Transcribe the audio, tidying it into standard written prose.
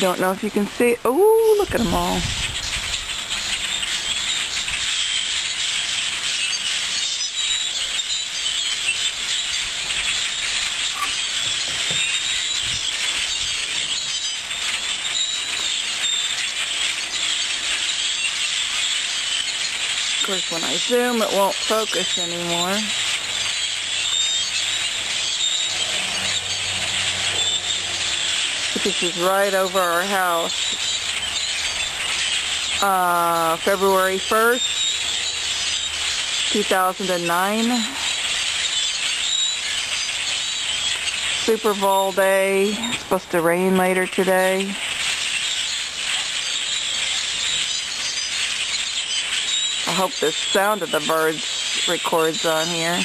Don't know if you can see. Oh, look at them all. Of course, when I zoom, it won't focus anymore. This is right over our house. February 1st, 2009. Super Bowl day. It's supposed to rain later today. I hope the sound of the birds records on here.